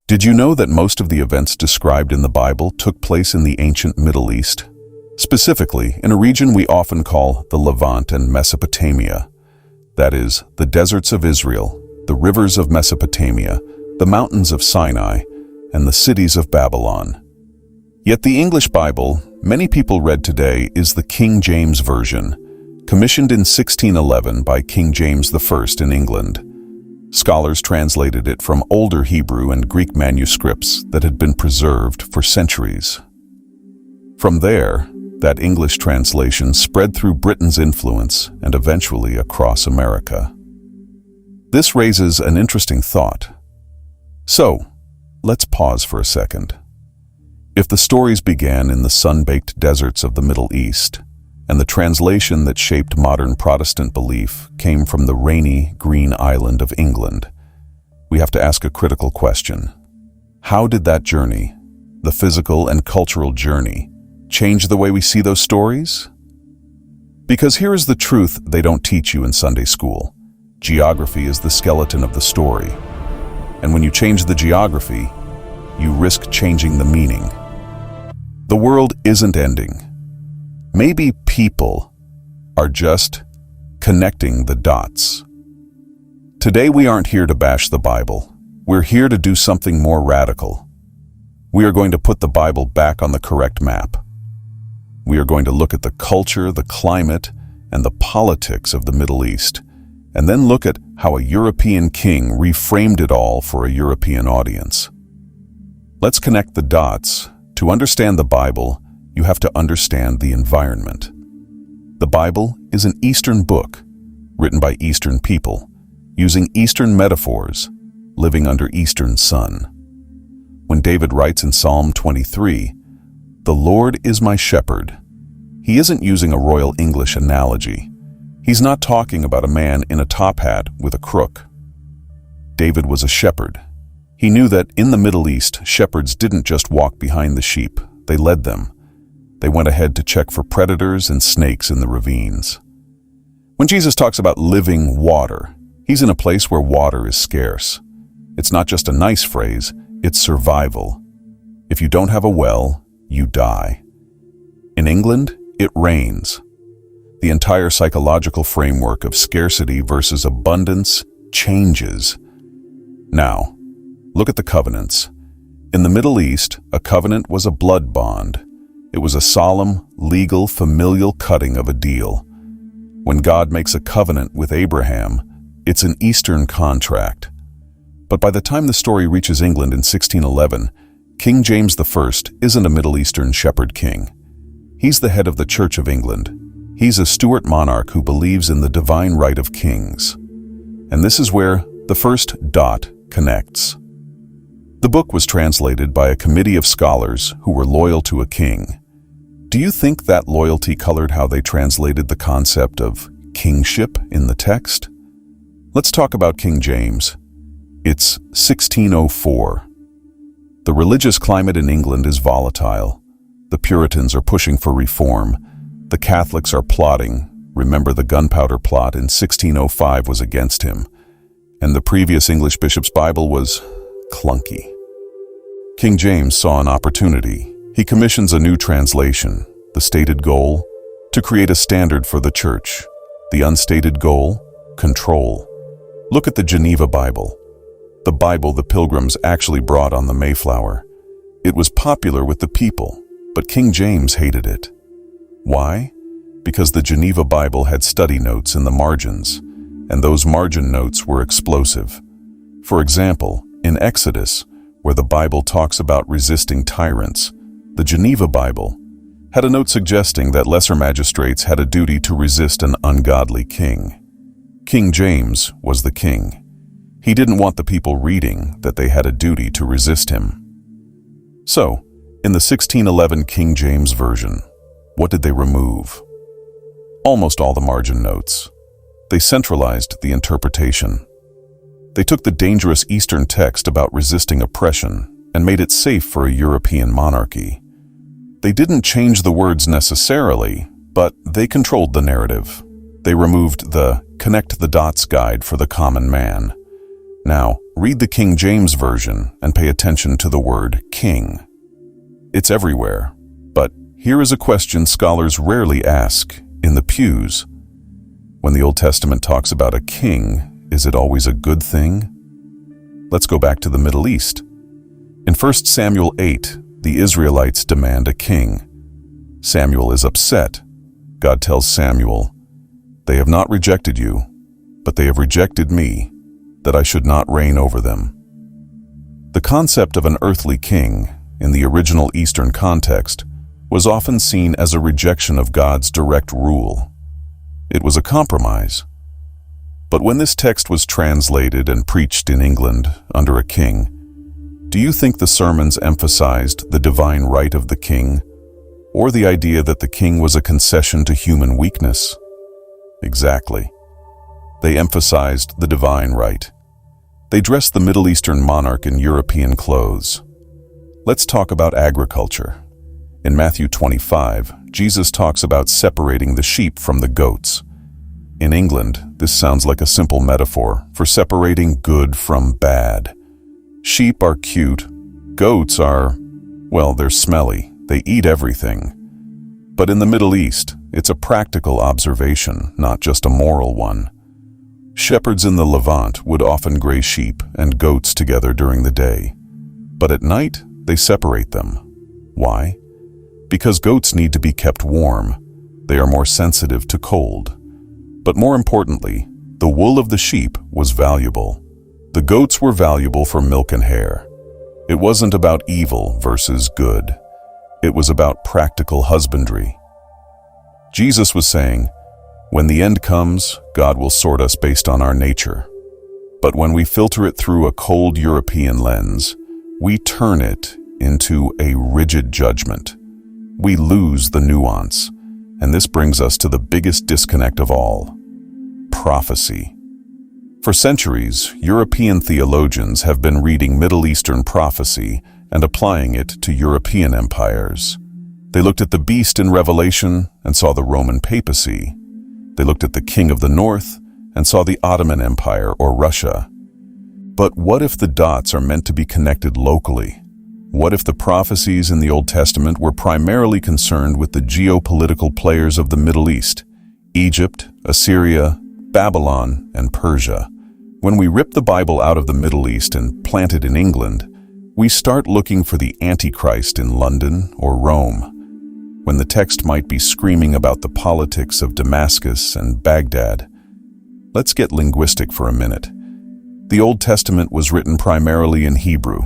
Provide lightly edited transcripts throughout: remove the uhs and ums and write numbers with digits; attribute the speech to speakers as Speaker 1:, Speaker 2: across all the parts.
Speaker 1: Did you know that most of the events described in the Bible took place in the ancient Middle East? Specifically, in a region we often call the Levant and Mesopotamia. That is, the deserts of Israel, the rivers of Mesopotamia, the mountains of Sinai, and the cities of Babylon. Yet the English Bible many people read today is the King James Version, commissioned in 1611 by King James I in England. Scholars translated it from older Hebrew and Greek manuscripts that had been preserved for centuries. From there, that English translation spread through Britain's influence and eventually across America. This raises an interesting thought. So, let's pause for a second. If the stories began in the sun-baked deserts of the Middle East, and the translation that shaped modern Protestant belief came from the rainy, green island of England, we have to ask a critical question. How did that journey, the physical and cultural journey, change the way we see those stories? Because here is the truth they don't teach you in Sunday school. Geography is the skeleton of the story. And when you change the geography, you risk changing the meaning. The world isn't ending. Maybe people are just connecting the dots. Today we aren't here to bash the Bible. We're here to do something more radical. We are going to put the Bible back on the correct map. We are going to look at the culture, the climate, and the politics of the Middle East, and then look at how a European king reframed it all for a European audience. Let's connect the dots. To understand the Bible, you have to understand the environment. The Bible is an Eastern book, written by Eastern people, using Eastern metaphors, living under Eastern sun. When David writes in Psalm 23, "The Lord is my shepherd," he isn't using a Royal English analogy. He's not talking about a man in a top hat with a crook. David was a shepherd. He knew that in the Middle East, shepherds didn't just walk behind the sheep, they led them. They went ahead to check for predators and snakes in the ravines. When Jesus talks about living water, he's in a place where water is scarce. It's not just a nice phrase, it's survival. If you don't have a well, you die. In England, it rains. The entire psychological framework of scarcity versus abundance changes. Now, look at the covenants. In the Middle East, a covenant was a blood bond. It was a solemn, legal, familial cutting of a deal. When God makes a covenant with Abraham, it's an Eastern contract. But by the time the story reaches England in 1611, King James I isn't a Middle Eastern shepherd king. He's the head of the Church of England. He's a Stuart monarch who believes in the divine right of kings. And this is where the first dot connects. The book was translated by a committee of scholars who were loyal to a king. Do you think that loyalty colored how they translated the concept of kingship in the text? Let's talk about King James. It's 1604. The religious climate in England is volatile. The Puritans are pushing for reform. The Catholics are plotting. Remember, the gunpowder plot in 1605 was against him. And the previous English bishop's Bible was clunky. King James saw an opportunity. He commissions a new translation. The stated goal? To create a standard for the church. The unstated goal? Control. Look at the Geneva Bible. The Bible the Pilgrims actually brought on the Mayflower. It was popular with the people, but King James hated it. Why? Because the Geneva Bible had study notes in the margins, and those margin notes were explosive. For example, in Exodus, where the Bible talks about resisting tyrants, the Geneva Bible had a note suggesting that lesser magistrates had a duty to resist an ungodly king. King James was the king. He didn't want the people reading that they had a duty to resist him. So, in the 1611 King James Version, what did they remove? Almost all the margin notes. They centralized the interpretation. They took the dangerous Eastern text about resisting oppression and made it safe for a European monarchy. They didn't change the words necessarily, but they controlled the narrative. They removed the connect the dots guide for the common man. Now, Read the King James Version and pay attention to the word king. It's everywhere, but here is a question scholars rarely ask in the pews. When the Old Testament talks about a king, is it always a good thing? Let's go back to the Middle East. In 1 Samuel 8, the Israelites demand a king. Samuel is upset. God tells Samuel, "They have not rejected you, but they have rejected me, that I should not reign over them." The concept of an earthly king, in the original Eastern context, was often seen as a rejection of God's direct rule. It was a compromise. But when this text was translated and preached in England under a king, do you think the sermons emphasized the divine right of the king, or the idea that the king was a concession to human weakness? Exactly. They emphasized the divine right. They dressed the Middle Eastern monarch in European clothes. Let's talk about agriculture. In Matthew 25, Jesus talks about separating the sheep from the goats. In England, this sounds like a simple metaphor for separating good from bad. Sheep are cute. Goats are, well, they're smelly. They eat everything. But in the Middle East, it's a practical observation, not just a moral one. Shepherds in the Levant would often graze sheep and goats together during the day. But at night, they separate them. Why? Because goats need to be kept warm. They are more sensitive to cold. But more importantly, the wool of the sheep was valuable. The goats were valuable for milk and hair. It wasn't about evil versus good. It was about practical husbandry. Jesus was saying, when the end comes, God will sort us based on our nature. But when we filter it through a cold European lens, we turn it into a rigid judgment. We lose the nuance, and this brings us to the biggest disconnect of all: prophecy. For centuries, European theologians have been reading Middle Eastern prophecy and applying it to European empires. They looked at the beast in Revelation and saw the Roman papacy. They looked at the king of the north and saw the Ottoman Empire or Russia. But what if the dots are meant to be connected locally? What if the prophecies in the Old Testament were primarily concerned with the geopolitical players of the Middle East: Egypt, Assyria, Babylon, and Persia? When we rip the Bible out of the Middle East and plant it in England, we start looking for the Antichrist in London or Rome, when the text might be screaming about the politics of Damascus and Baghdad. Let's get linguistic for a minute. The Old Testament was written primarily in Hebrew.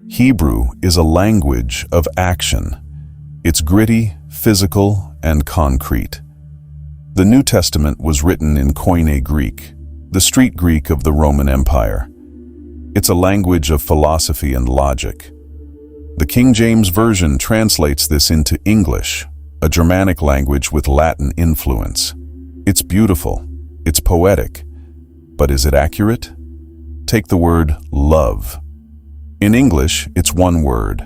Speaker 1: Hebrew is a language of action. It's gritty, physical, and concrete. The New Testament was written in Koine Greek, the street Greek of the Roman Empire. It's a language of philosophy and logic. The King James Version translates this into English, a Germanic language with Latin influence. It's beautiful, it's poetic, but is it accurate? Take the word love. In English, it's one word.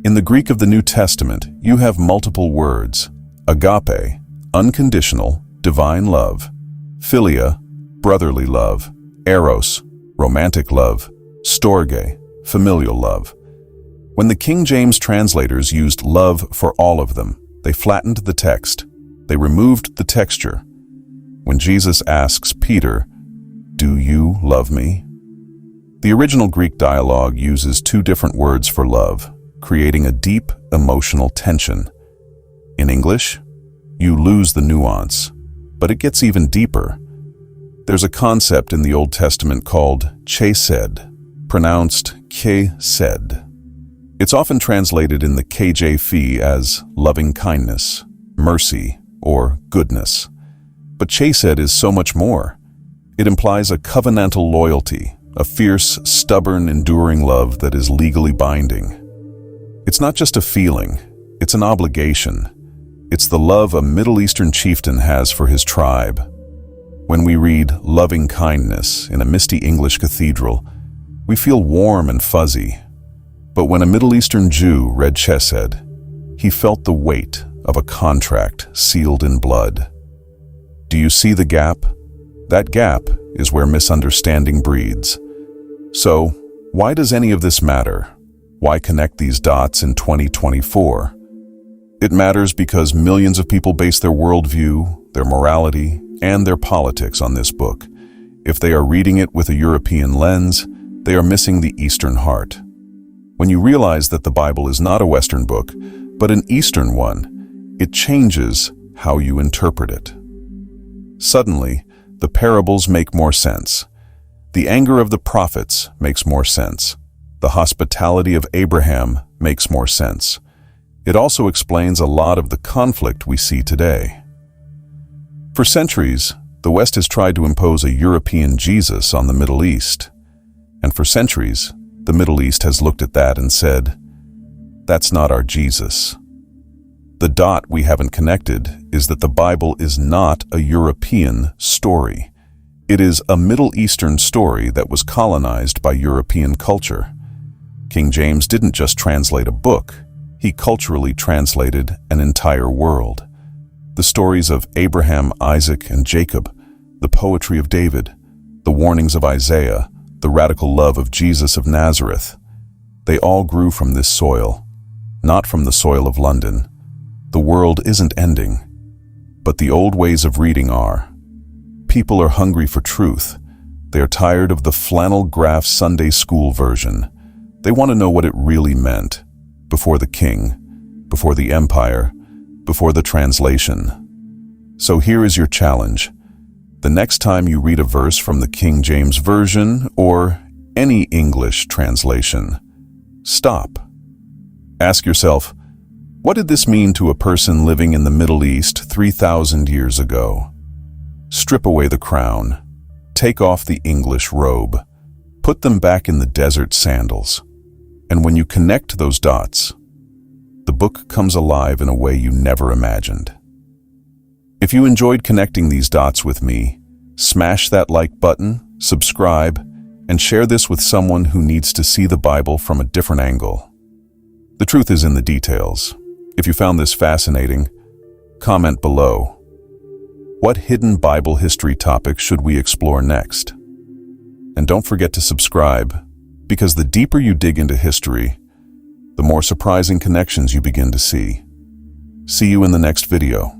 Speaker 1: In the Greek of the New Testament, you have multiple words: agape, unconditional, divine love; philia, brotherly love; eros, romantic love; storge, familial love. When the King James translators used love for all of them, they flattened the text. They removed the texture. When Jesus asks Peter, "Do you love me?" the original Greek dialogue uses two different words for love, creating a deep emotional tension. In English, you lose the nuance, but it gets even deeper. There's a concept in the Old Testament called chesed, pronounced ke-sed. It's often translated in the KJV as loving kindness, mercy, or goodness. But chesed is so much more. It implies a covenantal loyalty, a fierce, stubborn, enduring love that is legally binding. It's not just a feeling, it's an obligation. It's the love a Middle Eastern chieftain has for his tribe. When we read loving kindness in a misty English cathedral, we feel warm and fuzzy. But when a Middle Eastern Jew read chesed, he felt the weight of a contract sealed in blood. Do you see the gap? That gap is where misunderstanding breeds. So, why does any of this matter? Why connect these dots in 2024? It matters because millions of people base their worldview, their morality, and their politics on this book. If they are reading it with a European lens, they are missing the Eastern heart. When you realize that the Bible is not a Western book, but an Eastern one, it changes how you interpret it. Suddenly, the parables make more sense. The anger of the prophets makes more sense. The hospitality of Abraham makes more sense. It also explains a lot of the conflict we see today. For centuries, the West has tried to impose a European Jesus on the Middle East. And for centuries, the Middle East has looked at that and said, "That's not our Jesus." The dot we haven't connected is that the Bible is not a European story. It is a Middle Eastern story that was colonized by European culture. King James didn't just translate a book, he culturally translated an entire world. The stories of Abraham, Isaac, and Jacob, the poetry of David, the warnings of Isaiah, the radical love of Jesus of Nazareth, they all grew from this soil, not from the soil of London. The world isn't ending, but the old ways of reading are. People are hungry for truth. They are tired of the flannel graph Sunday school version. They want to know what it really meant, before the king, before the empire, before the translation. So here is your challenge. The next time you read a verse from the King James Version or any English translation, stop. Ask yourself, what did this mean to a person living in the Middle East 3,000 years ago? Strip away the crown. Take off the English robe. Put them back in the desert sandals. And when you connect those dots, the book comes alive in a way you never imagined. If you enjoyed connecting these dots with me, smash that like button, subscribe, and share this with someone who needs to see the Bible from a different angle. The truth is in the details. If you found this fascinating, comment below. What hidden Bible history topic should we explore next? And don't forget to subscribe, because the deeper you dig into history, the more surprising connections you begin to see. See you in the next video.